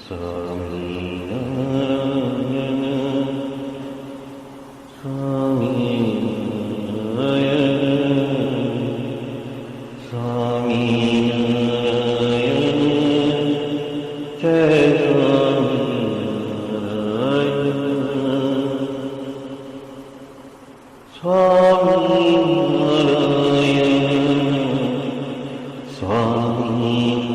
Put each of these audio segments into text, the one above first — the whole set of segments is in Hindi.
स्वामीनारायण स्वामीनारायण स्वामीनारायण जय स्वामीनारायण स्वामीनारायण जय स्वामीनारायण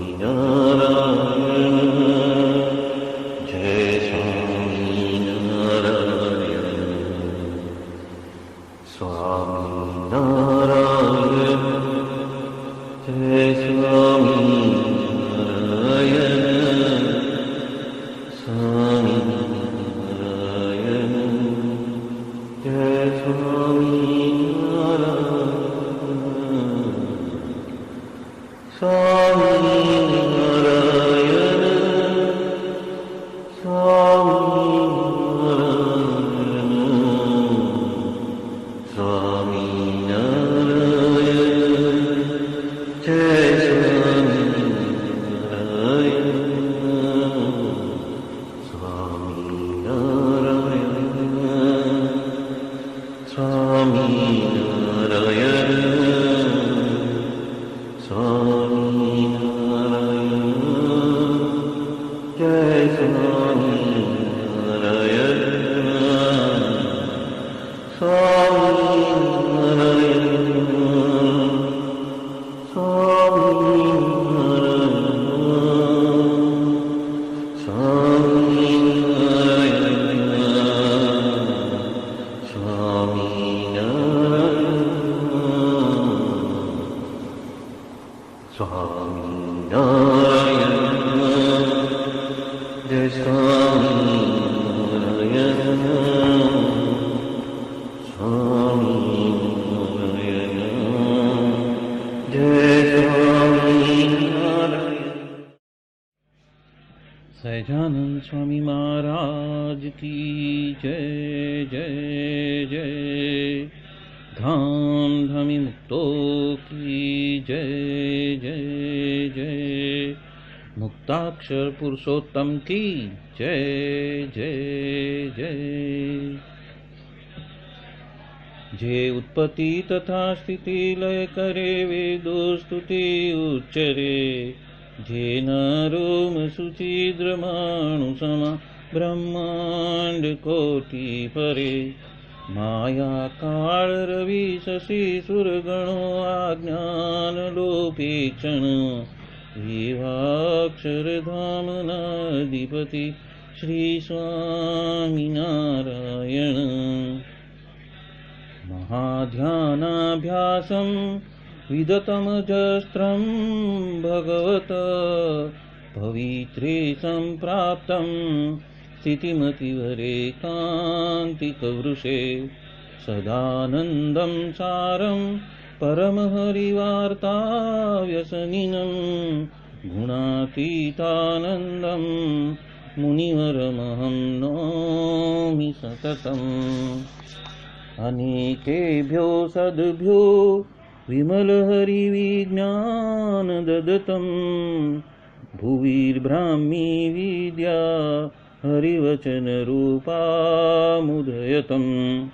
स्वामीनारायण जय स्वामीनारायण स्वामीनारायण जय स्वामीनारायण स्वामीनारायण स्वामीनारायण स्वामीनारायण जय स्वामीनारायण स्वामीनारायण स्वामीनारायण जय स्वामीनारायण स्वामीनारायण स्वामीनारायण जय स्वामीनारायण स्वामीनारायण जय स्वामीनारायण। सहजानंद स्वामी महाराज की जय जय जय। धाम धमी मुक्तों की जय जय जय। मुक्ताक्षर पुरुषोत्तम की जय जय जय। जे उत्पत्ति तथा स्थिति लय करे वेदो स्तुति उच्चरे। जे नरोम सुचिद्रमाणु समा ब्रह्मांड कोटि परे। माया काल रवि शशि सुरगणो आज्ञान लोपेक्षण। एवाक्षरधाम नाधिपति श्री स्वामीनारायण। महाध्यानाभ्यासं विदतमजस्त्रं भगवत पवित्रे सम्प्राप्तं। स्थितिमतिवरेकान्तिकवृषे सदानन्दं सारं परमहरिवार्ताव्यसनिनं। गुणातीतानन्दं मुनिवरमहं नौमि सततम्। अनेकेभ्यो सद्भ्यो विमलहरिविज्ञान ददतं। भुविर्ब्राह्मी विद्या हरिवचनरूपामुदयतम्।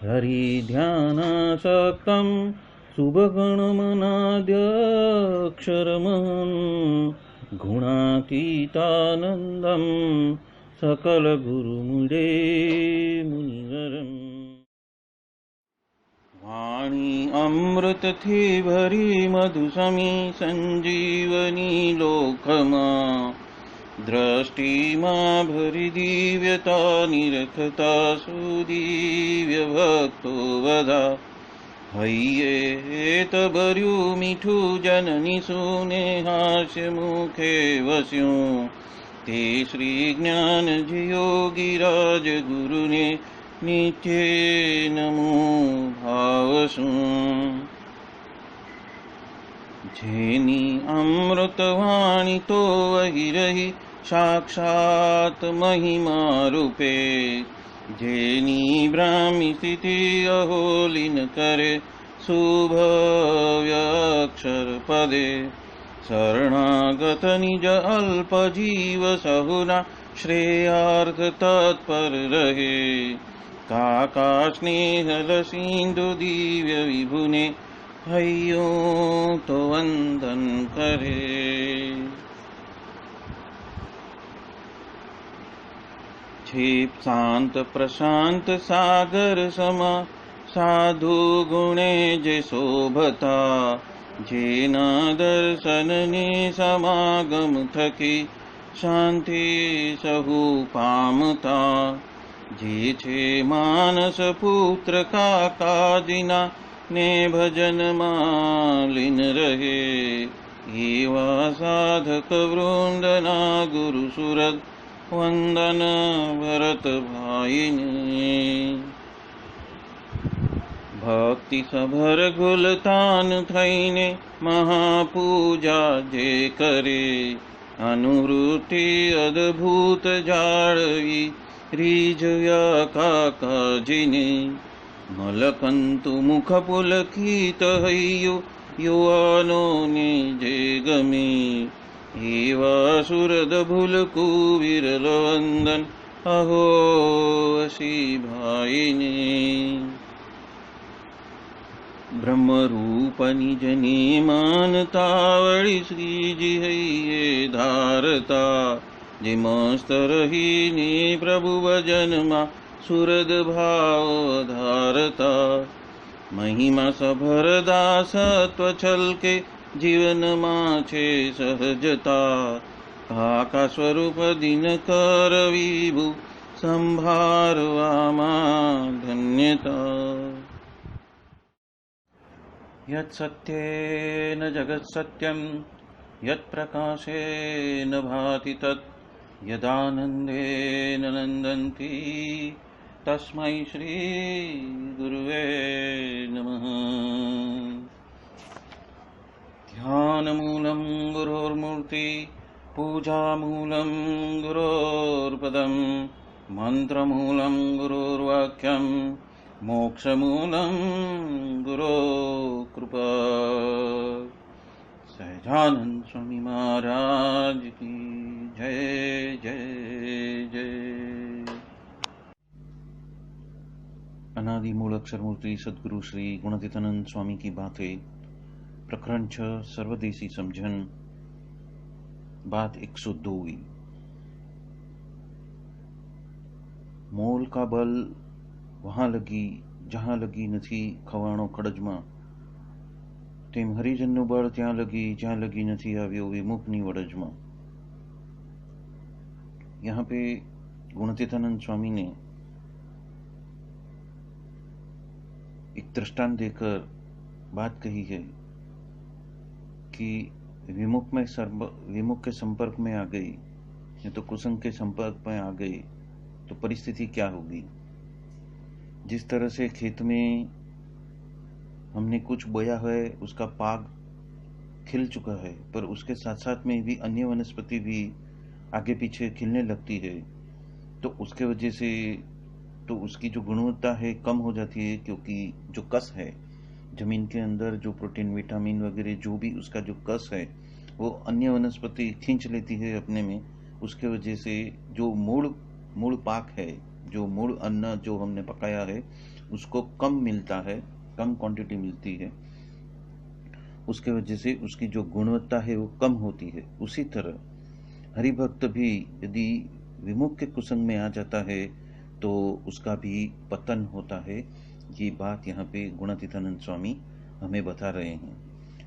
हरिध्यानासक्तं शुभगणमनाद्यक्षरमहं। गुणातीतानन्दं सकलगुरुमुदे मुनिवरम्। वाणी अमृत थी भरी मधुसमी संजीवनी लोकमा। दृष्टि मां भरी दिव्यता निरखता सुदिव्य भक्तो वदा। हय्ये तबर्यु मीठू जननी सुने हास्य मुखे वस्यों। ते श्री ज्ञान योगिराज गुरुने नित्य नमो भावसु। जेनी अमृतवाणी तो वही रही साक्षात महिमा रूपे। जेनी ब्राह्मी स्थिति अहोलिन करे शुभव्यक्षरपदे शरणागत निज अल्पजीव सहुना श्रेयार्थ तत्पर रहे काका स्नेहल सिंधु दिव्य विभुने हयो तो वंदन करे। क्षिप शांत प्रशांत सागर समा साधु गुणे जे शोभता जेना दर्शन ने समागम थकी शांति सहु पामता जे छे मानस पुत्र का काजिना ने भजन मालिन रहे एवा साधक वृंदना गुरु सुरत वंदन भरत भाईने। भक्ति सभर गुलतान थईने महापूजा जे करे अनुवृत्ति अद्भुत जाळवी रीजया काकाजीने मलकंतु मुख पुलकित हयो युवानो ने जे गमे एवा सुरद भूल कुविरल वंदन अहो असी भाईने। ब्रह्म रूप निज ने मानता वळी श्रीजी हइये धारता जे मस्त रही ने प्रभु भजन मा सुरद भाव धारता महिमा सभर दासत्व छलके जीवन माछे सहजता काका स्वरूप दिन कर विभु संभारवामा धन्यता। यत् सत्येन जगत् सत्यं यत् प्रकाशेन भाति तत् यदानन्देन नन्दन्ति तस्मै श्री गुरुवे नमः। ध्यानमूलं गुरोर्मूर्ति पूजामूलं गुरोर्पदं मन्त्रमूलं गुरोर्वाक्यं मोक्षमूलं गुरो कृपा। सहजानंद स्वामी महाराज की जय जय जय। अनादि मूल अक्षर मूर्ति सद्गुरु श्री गुणातीतानंद स्वामी की बातें प्रकरण 6 सर्वदेशी समझन बात 102। मोल का बल वहां लगी जहां लगी नथी खवाणो कड़जमा तेम हरिजननु बळ ત્યાં लगी જ્યાં लगी नथी આવ્યો વિમુખની વડજમાં। यहाँ पे गुणातीतानंद स्वामी ने एक दृष्टांत देकर बात कही है कि विमुख के संपर्क में आ गई या तो कुसंग के संपर्क में आ गई तो परिस्थिति क्या होगी। जिस तरह से खेत में हमने कुछ बोया है उसका पाग खिल चुका है पर उसके साथ साथ में भी अन्य वनस्पति भी आगे पीछे खिलने लगती है तो उसके वजह से तो उसकी जो गुणवत्ता है कम हो जाती है क्योंकि जो कस है जमीन के अंदर जो प्रोटीन विटामिन वगैरह जो भी उसका जो कस है वो अन्य वनस्पति खींच लेती है अपने में। उसके वजह से जो मूल पाक है जो मूल अन्न जो हमने पकाया है उसको कम मिलता है, कम क्वांटिटी मिलती है। उसके वजह से उसकी जो गुणवत्ता है वो कम होती है। उसी तरह हरिभक्त भी यदि विमुख के कुसंग में आ जाता है तो उसका भी पतन होता है। ये बात यहाँ पे गुणातीतानंद स्वामी हमें बता रहे हैं।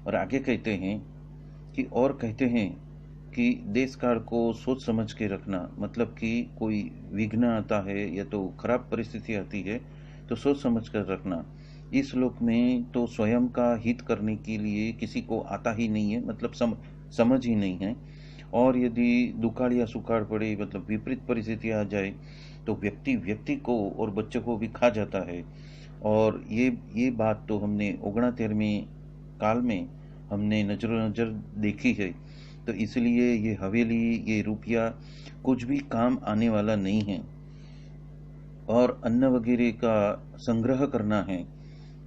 और आगे कहते हैं कि देश काल को सोच समझ के रखना, मतलब कि कोई विघ्न आता है या तो खराब परिस्थिति आती है तो सोच समझ कर रखना। इस श्लोक में तो स्वयं का हित करने के लिए किसी को आता ही नहीं है, मतलब समझ ही नहीं है। और यदि दुकाल या सुकाल पड़े, मतलब विपरीत परिस्थिति आ जाए तो व्यक्ति को और बच्चों को भी खा जाता है। और ये बात तो हमने 69वें काल में हमने नजर देखी है। तो इसलिए ये हवेली, ये रुपया कुछ भी काम आने वाला नहीं है। और अन्न वगैरह का संग्रह करना है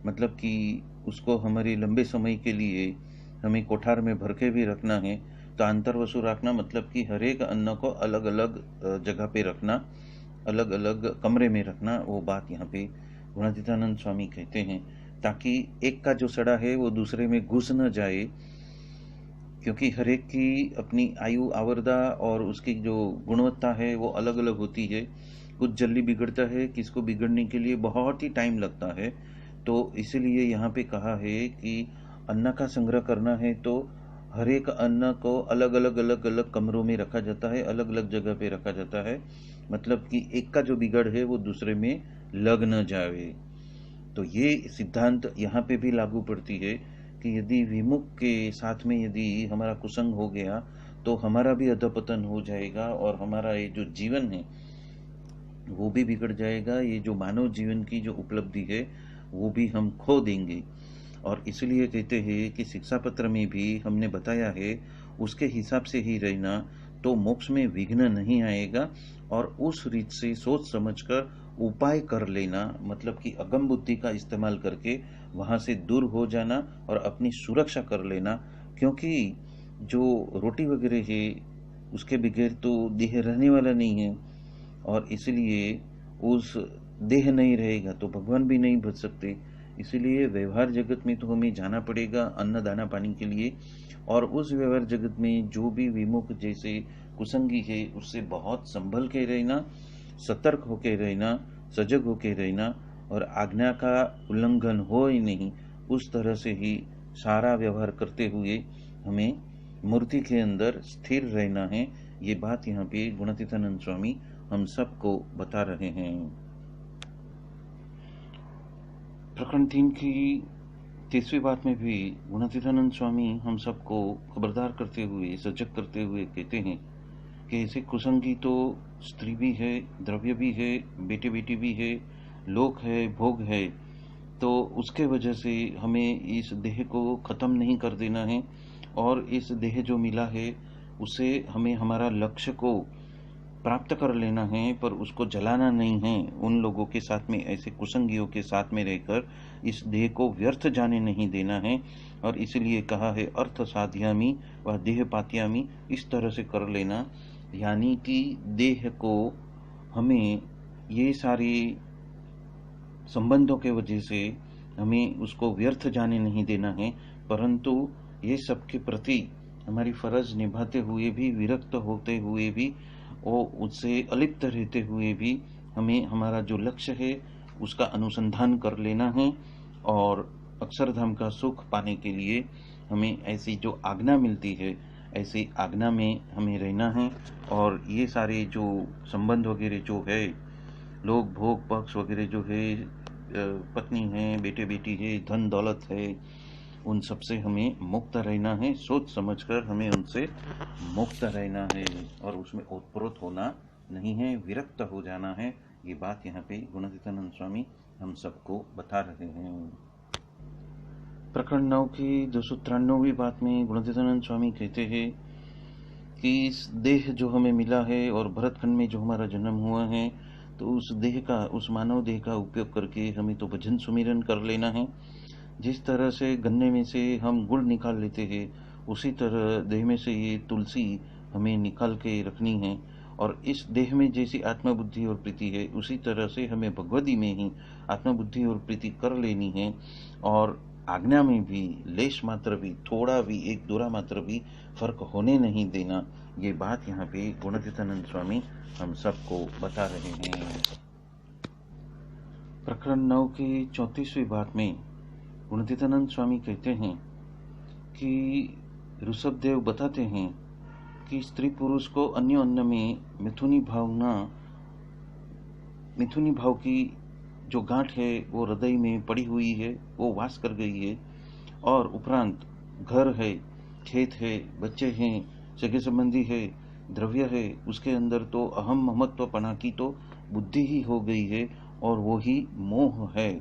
मतलब कि उसको हमारे लंबे समय के लिए हमें कोठार में भर के भी रखना है, तो अंतर्वसु रखना मतलब कि हर एक अन्न को अलग अलग जगह पे रखना, अलग अलग कमरे में रखना, वो बात यहाँ पे गुणातीतानंद स्वामी कहते हैं, ताकि एक का जो सड़ा है वो दूसरे में घुस न जाए, क्योंकि हर एक की अपनी आयु आवर्दा और उसकी जो गुणवत्ता है वो अलग अलग होती है। कुछ जल्दी बिगड़ता है, किसको बिगड़ने के लिए बहुत ही टाइम लगता है। तो इसीलिए यहाँ पे कहा है कि अन्न का संग्रह करना है तो हर एक अन्न को अलग अलग कमरों में रखा जाता है, अलग अलग जगह पे रखा जाता है, मतलब कि एक का जो बिगड़ है वो दूसरे में लग न जाए। तो ये सिद्धांत यहाँ पे भी लागू पड़ती है कि यदि विमुख के साथ में यदि हमारा कुसंग हो गया तो हमारा भी अधपतन हो जाएगा और हमारा ये जो जीवन है वो भी बिगड़ जाएगा। ये जो मानव जीवन की जो उपलब्धि है वो भी हम खो देंगे। और इसलिए कहते हैं कि शिक्षा पत्र में भी हमने बताया है उसके हिसाब से ही रहना, तो मोक्ष में विघ्न नहीं आएगा। और उस रीत से सोच समझकर उपाय कर लेना, मतलब कि अगम बुद्धि का इस्तेमाल करके वहां से दूर हो जाना और अपनी सुरक्षा कर लेना। क्योंकि जो रोटी वगैरह है उसके बगैर तो देह रहने वाला नहीं है, और इसलिए उस देह नहीं रहेगा तो भगवान भी नहीं बच सकते। इसलिए व्यवहार जगत में तो हमें जाना पड़ेगा अन्न दाना पानी के लिए, और उस व्यवहार जगत में जो भी विमुख जैसे कुसंगी है उससे बहुत संभल के रहना, सतर्क होके रहना, सजग होके रहना, और आज्ञा का उल्लंघन हो ही नहीं उस तरह से ही सारा व्यवहार करते हुए हमें मूर्ति के अंदर स्थिर रहना है। ये बात यहाँ पे गुणातीतानंद स्वामी हम सबको बता रहे हैं। प्रकरण 3 की 30वीं बात में भी गुणातीतानंद स्वामी हम सबको खबरदार करते हुए, सजग करते हुए कहते हैं कि ऐसे कुसंगी तो स्त्री भी है, द्रव्य भी है, बेटे बेटी भी है, लोक है, भोग है, तो उसके वजह से हमें इस देह को खत्म नहीं कर देना है। और इस देह जो मिला है उसे हमें हमारा लक्ष्य को प्राप्त कर लेना है, पर उसको जलाना नहीं है। उन लोगों के साथ में, ऐसे कुसंगियों के साथ में रहकर इस देह को व्यर्थ जाने नहीं देना है। और इसलिए कहा है अर्थ साध्यामी व देह पात्यामी, इस तरह से कर लेना, यानी कि देह को हमें ये सारी संबंधों के वजह से हमें उसको व्यर्थ जाने नहीं देना है, परंतु ये सब के प्रति हमारी फर्ज निभाते हुए भी, विरक्त होते हुए भी, और उससे अलिप्त रहते हुए भी हमें हमारा जो लक्ष्य है उसका अनुसंधान कर लेना है। और अक्षरधाम का सुख पाने के लिए हमें ऐसी जो आज्ञा मिलती है ऐसी आज्ञा में हमें रहना है। और ये सारे जो संबंध वगैरह जो है, लोग भोग पक्ष वगैरह जो है, पत्नी है, बेटे बेटी है, धन दौलत है, उन सब से हमें मुक्त रहना है। सोच समझकर हमें उनसे मुक्त रहना है और उसमें ओतप्रोत होना नहीं है, विरक्त हो जाना है। ये बात यहाँ पे गुणातीतानंद स्वामी हम सबको बता रहे हैं। प्रकरण 9 की 293वीं बात में गुणातीतानंद स्वामी कहते हैं कि इस देह जो हमें मिला है और भरतखंड में जो हमारा जन्म हुआ है, तो उस देह का, उस मानव देह का उपयोग करके हमें तो भजन सुमिरन कर लेना है। जिस तरह से गन्ने में से हम गुड़ निकाल लेते हैं, उसी तरह देह में से ये तुलसी हमें निकाल के रखनी है। और इस देह में जैसी आत्मबुद्धि और प्रीति है, उसी तरह से हमें भगवदी में ही आत्मबुद्धि और प्रीति कर लेनी है। और आज्ञा में भी लेश मात्र भी, थोड़ा भी, एक दोरा मात्र भी फर्क होने नहीं देना। ये बात यहाँ पे गुणातीतानंद स्वामी हम सबको बता रहे हैं। प्रकरण 9 की 34वीं बात में गुणातीतानंद स्वामी कहते हैं कि ऋषभदेव बताते हैं कि स्त्री पुरुष को अन्य अन्य में मिथुनी भाव की जो गांठ है वो हृदय में पड़ी हुई है, वो वास कर गई है। और उपरांत घर है, खेत है, बच्चे हैं, सगे संबंधी है, द्रव्य है, उसके अंदर तो अहम ममत्वपना की तो बुद्धि ही हो गई है और वो ही मोह है।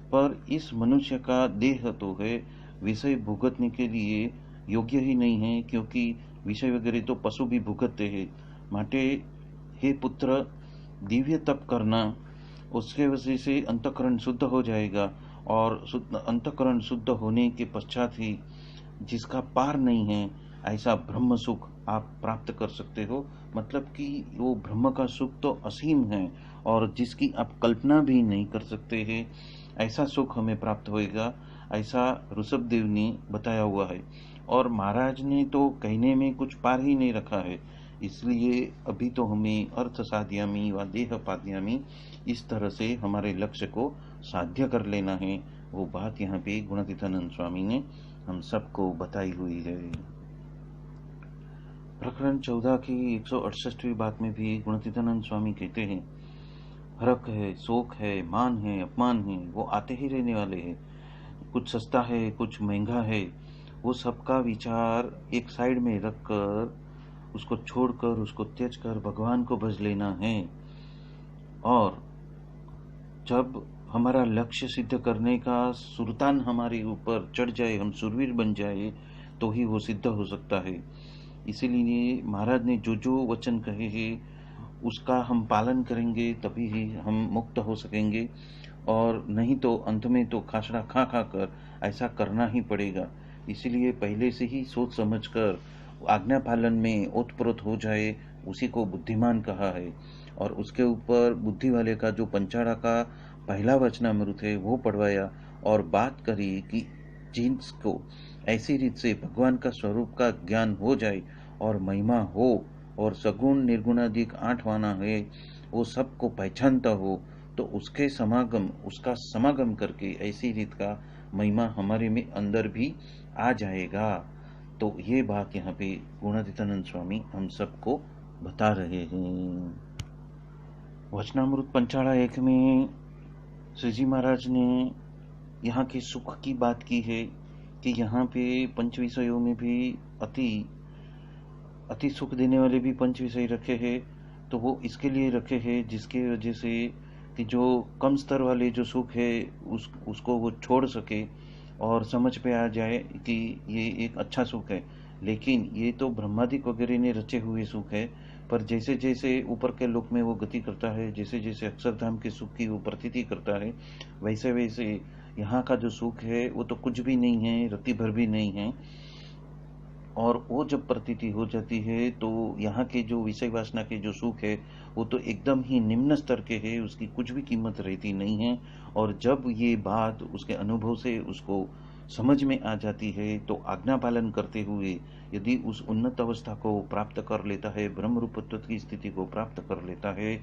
पर इस मनुष्य का देह तो है विषय भुगतने के लिए योग्य ही नहीं है, क्योंकि विषय वगैरह तो पशु भी भुगतते हैं। माटे हे पुत्र, दिव्य तप करना, उसके वजह से अंतःकरण शुद्ध हो जाएगा और शुद्ध अंतःकरण शुद्ध होने के पश्चात ही जिसका पार नहीं है ऐसा ब्रह्म सुख आप प्राप्त कर सकते हो। मतलब कि वो ब्रह्म का सुख तो असीम है और जिसकी आप कल्पना भी नहीं कर सकते हैं, ऐसा सुख हमें प्राप्त होएगा, ऐसा ऋषभदेव ने बताया हुआ है। और महाराज ने तो कहने में कुछ पार ही नहीं रखा है, इसलिए अभी तो हमें अर्थ साध्यामी व देह पाद्यामी इस तरह से हमारे लक्ष्य को साध्य कर लेना है। वो बात यहाँ पे गुणातीतानंद स्वामी ने हम सबको बताई हुई है। प्रकरण 14 की 168वीं बात में भी गुणातीतानंद स्वामी कहते हैं, हरक है, शोक है, मान है, अपमान है, वो आते ही रहने वाले हैं। कुछ सस्ता है, कुछ महंगा है, वो सबका विचार एक साइड में रखकर उसको छोड़कर उसको त्याज कर भगवान को भज लेना है। और जब हमारा लक्ष्य सिद्ध करने का सुल्तान हमारे ऊपर चढ़ जाए, हम सुरवीर बन जाए, तो ही वो सिद्ध हो सकता है। इसीलिए महाराज ने जो जो वचन कहे हैं उसका हम पालन करेंगे तभी ही हम मुक्त हो सकेंगे, और नहीं तो अंत में तो खासड़ा खा खा कर ऐसा करना ही पड़ेगा। इसीलिए पहले से ही सोच समझकर आज्ञा पालन में ओतप्रोत हो जाए, उसी को बुद्धिमान कहा है। और उसके ऊपर बुद्धि वाले का जो पंचाड़ा का पहला वचनामृत है वो पढ़वाया और बात करी कि जिसको ऐसी रीत से भगवान का स्वरूप का ज्ञान हो जाए और महिमा हो और सगुण निर्गुणाधिक 8 वाना है, वो सबको पहचानता हो, तो उसका समागम करके ऐसी रीत का महिमा हमारे में अंदर भी आ जाएगा। तो ये बात यहाँ पे गुणातीतानंद स्वामी हम सबको बता रहे हैं। वचनामृत पंचाड़ा 1 में श्री जी महाराज ने यहाँ के सुख की बात की है कि यहाँ पे पंच विषयों में भी अति सुख देने वाले भी पंच विषय रखे हैं। तो वो इसके लिए रखे हैं जिसके वजह से कि जो कम स्तर वाले जो सुख है उसको वो छोड़ सके और समझ पे आ जाए कि ये एक अच्छा सुख है। लेकिन ये तो ब्रह्मादिक वगैरह ने रचे हुए सुख है, पर जैसे जैसे ऊपर के लोक में वो गति करता है, जैसे जैसे अक्षरधाम के सुख की वो प्रतीति करता है, वैसे वैसे यहाँ का जो सुख है वो तो कुछ भी नहीं है, रत्ती भर भी नहीं है। और वो जब प्रतीति हो जाती है तो यहाँ के जो विषय वासना के जो सुख है वो तो एकदम ही निम्न स्तर के है, उसकी कुछ भी कीमत रहती नहीं है। और जब ये बात उसके अनुभव से उसको समझ में आ जाती है तो आज्ञा पालन करते हुए यदि उस उन्नत अवस्था को प्राप्त कर लेता है, ब्रह्म रूपत्व की स्थिति को प्राप्त कर लेता है,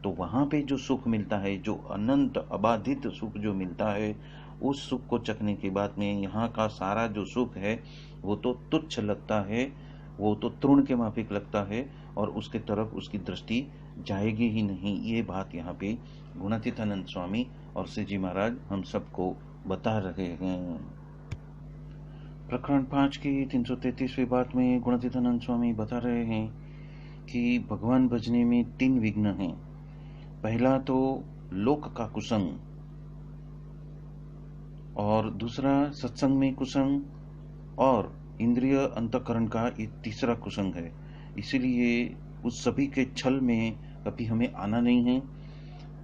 तो वहाँ पे जो सुख मिलता है, जो अनंत अबाधित सुख जो मिलता है, उस सुख को चखने के बाद में यहाँ का सारा जो सुख है वो तो तुच्छ लगता है, वो तो तृण के माफिक लगता है और उसके तरफ उसकी दृष्टि जाएगी ही नहीं। ये बात यहाँ पे गुणातीतानंद स्वामी और श्री जी महाराज हम सबको बता रहे हैं। प्रकरण 5 की 333वीं बात में गुणातीतानंद स्वामी बता रहे हैं कि भगवान भजने में 3 विघ्न हैं। पहला तो लोक का कुसंग, और दूसरा सत्संग में कुसंग, और इंद्रिय अंतःकरण का ये तीसरा कुसंग है। इसीलिए उस सभी के छल में कभी हमें आना नहीं है।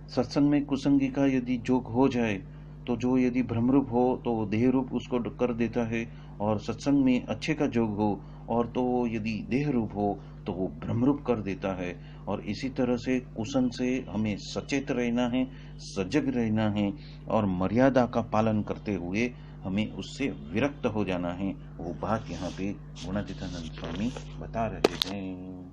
सत्संग में कुसंगी का यदि जोग हो जाए तो जो यदि भ्रमरूप हो तो देह रूप उसको कर देता है, और सत्संग में अच्छे का जोग हो और तो यदि देह रूप हो तो वो भ्रमरूप कर देता है। और इसी तरह से कुसंग से हमें सचेत रहना है, सजग रहना है और मर्यादा का पालन करते हुए हमें उससे विरक्त हो जाना है। वो बात यहाँ पे गुणातीतानंद स्वामी बता रहे हैं।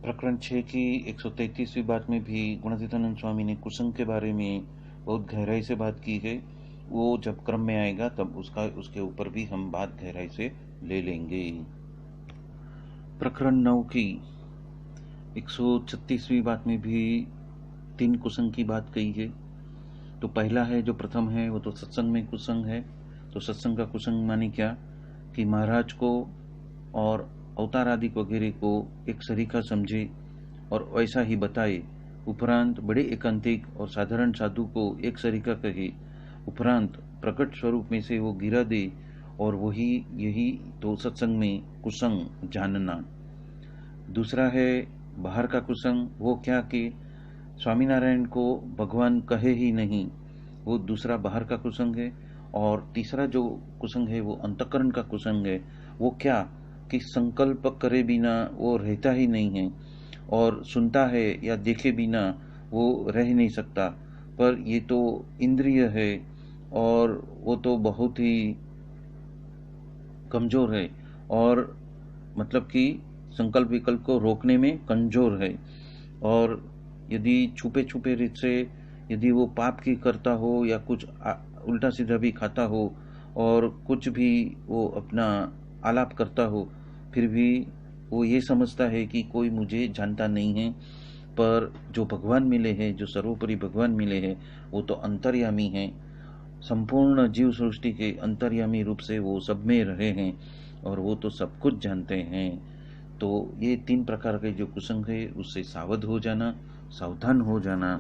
प्रकरण 6 की 133वीं बात में भी गुणातीतानंद स्वामी ने कुसंग के बारे में बहुत गहराई से बात की है। वो जब क्रम में आएगा तब उसके ऊपर भी हम बात गहराई से ले लेंगे। प्रकरण 9 की 136वीं बात में भी 3 कुसंग की बात कही है। तो पहला है जो प्रथम है वो तो सत्संग में कुसंग है। तो सत्संग का कुसंग माने क्या कि महाराज को और अवतार आदि वगैरह को एक सरीखा समझे और वैसा ही बताए, उपरांत बड़े एकांतिक और साधारण साधु को एक सरीखा कहे, उपरांत प्रकट स्वरूप में से वो गिरा दे, और वही यही तो सत्संग में कुसंग जानना। दूसरा है बाहर का कुसंग, वो क्या कि स्वामीनारायण को भगवान कहे ही नहीं, वो दूसरा बाहर का कुसंग है। और तीसरा जो कुसंग है वो अंतःकरण का कुसंग है। वो क्या कि संकल्प करे बिना वो रहता ही नहीं है, और सुनता है या देखे बिना वो रह नहीं सकता। पर ये तो इंद्रिय है और वो तो बहुत ही कमजोर है, और मतलब कि संकल्प विकल्प को रोकने में कमजोर है। और यदि छुपे छुपे रीत से यदि वो पाप की करता हो या कुछ उल्टा सीधा भी खाता हो और कुछ भी वो अपना आलाप करता हो, फिर भी वो ये समझता है कि कोई मुझे जानता नहीं है। पर जो भगवान मिले हैं, जो सर्वोपरि भगवान मिले हैं, वो तो अंतर्यामी हैं, संपूर्ण जीव सृष्टि के अंतर्यामी रूप से वो सब में रहे हैं और वो तो सब कुछ जानते हैं। तो ये 3 प्रकार के जो कुसंग है उससे सावध हो जाना, सावधान हो जाना,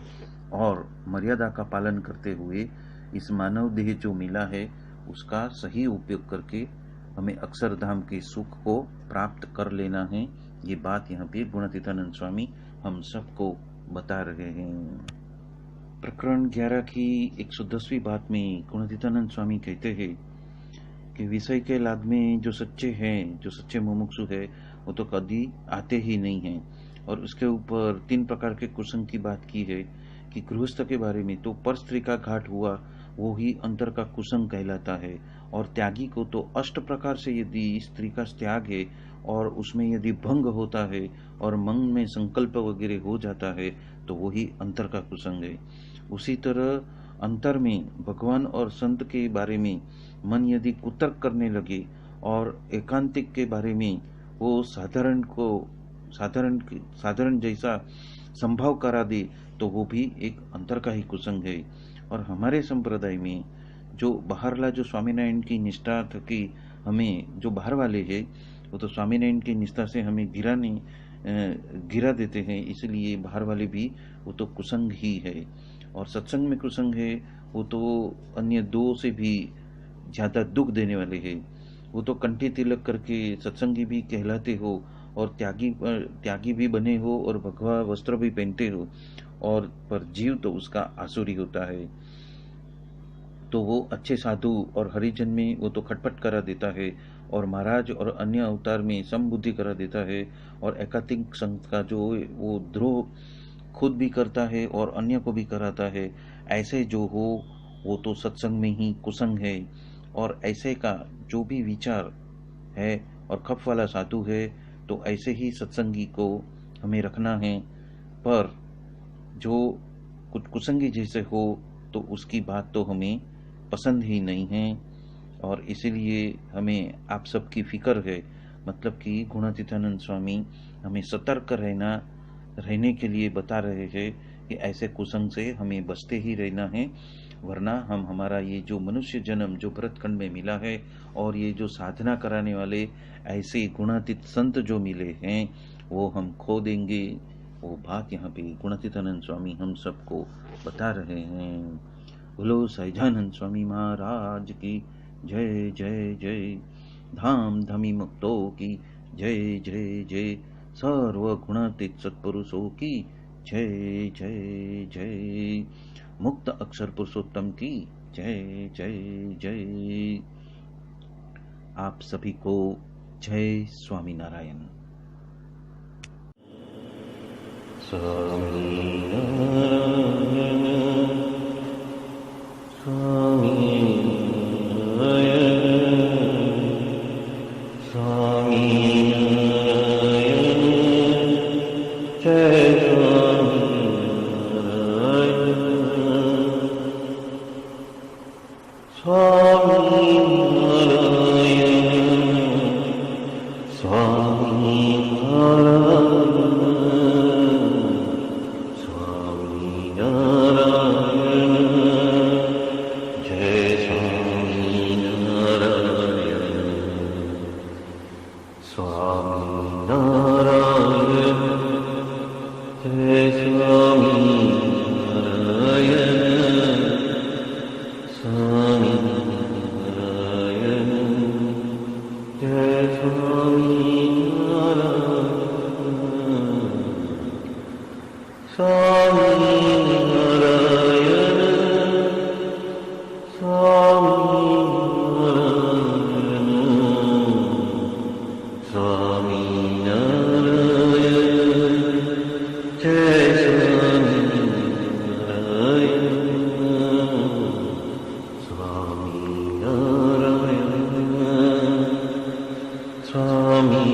और मर्यादा का पालन करते हुए इस मानव देह जो मिला है उसका सही उपयोग करके हमें अक्षरधाम के सुख को प्राप्त कर लेना है। ये बात यहाँ पे गुणातीतानंद स्वामी हम सबको बता रहे हैं। प्रकरण 11 की 110वीं बात में गुणातीतानंद स्वामी कहते हैं कि विषय के लाभ में जो सच्चे हैं, जो सच्चे मुमुक्षु है, वो तो कभी आते ही नहीं हैं। और उसके ऊपर 3 प्रकार के कुसंग की बात की है कि गृहस्थ के बारे में तो पर स्त्री का घाट हुआ, वो ही अंतर का कुसंग कहलाता है। और त्यागी को तो 8 प्रकार से यदि स्त्री का त्याग है और उसमें यदि भंग होता है और मन में संकल्प वगैरह हो जाता है तो वही अंतर का कुसंग है। उसी तरह अंतर में भगवान और संत के बारे में मन यदि कुतर्क करने लगे और एकांतिक के बारे में वो साधारण जैसा संभाव करा दे तो वो भी एक अंतर का ही कुसंग है। और हमारे संप्रदाय में जो बाहरला जो स्वामीनारायण की निष्ठा थकी हमें जो बाहर वाले है वो तो स्वामीनारायण की निष्ठा से हमें गिरा देते हैं, इसलिए बाहर वाले भी वो तो कुसंग ही है। और सत्संग में कुसंग है वो तो अन्य 2 से भी ज़्यादा दुख देने वाले हैं। वो तो कंठी तिलक करके सत्संगी भी कहलाते हो और त्यागी भी बने हो और भगवा वस्त्र भी पहनते हो, और पर जीव तो उसका आसुरी होता है। तो वो अच्छे साधु और हरिजन में वो तो खटपट करा देता है और महाराज और अन्य अवतार में समबुद्धि करा देता है। और एकांतिक संत का जो वो द्रोह खुद भी करता है और अन्य को भी कराता है, ऐसे जो हो वो तो सत्संग में ही कुसंग है। और ऐसे का जो भी विचार है और खप वाला साधु है तो ऐसे ही सत्संगी को हमें रखना है। पर जो कुछ कुसंगी जैसे हो तो उसकी बात तो हमें पसंद ही नहीं है। और इसीलिए हमें आप सबकी फिक्र है, मतलब कि गुणातीतानंद स्वामी हमें सतर्क रहने के लिए बता रहे हैं कि ऐसे कुसंग से हमें बचते ही रहना है, वरना हमारा ये जो मनुष्य जन्म जो भरतखंड में मिला है और ये जो साधना कराने वाले ऐसे गुणातीत संत जो मिले हैं वो हम खो देंगे। वो बात यहाँ पे गुणातीतानंद स्वामी हम सबको बता रहे हैं। बोलो सहजानंद स्वामी महाराज की जय जय जय। धाम धमी मुक्तों की जय जय जय। सर्व गुणातीत सत्पुरुषों की जय जय जय। मुक्त अक्षर पुरुषोत्तम की जय जय जय। आप सभी को जय स्वामीनारायण। Swami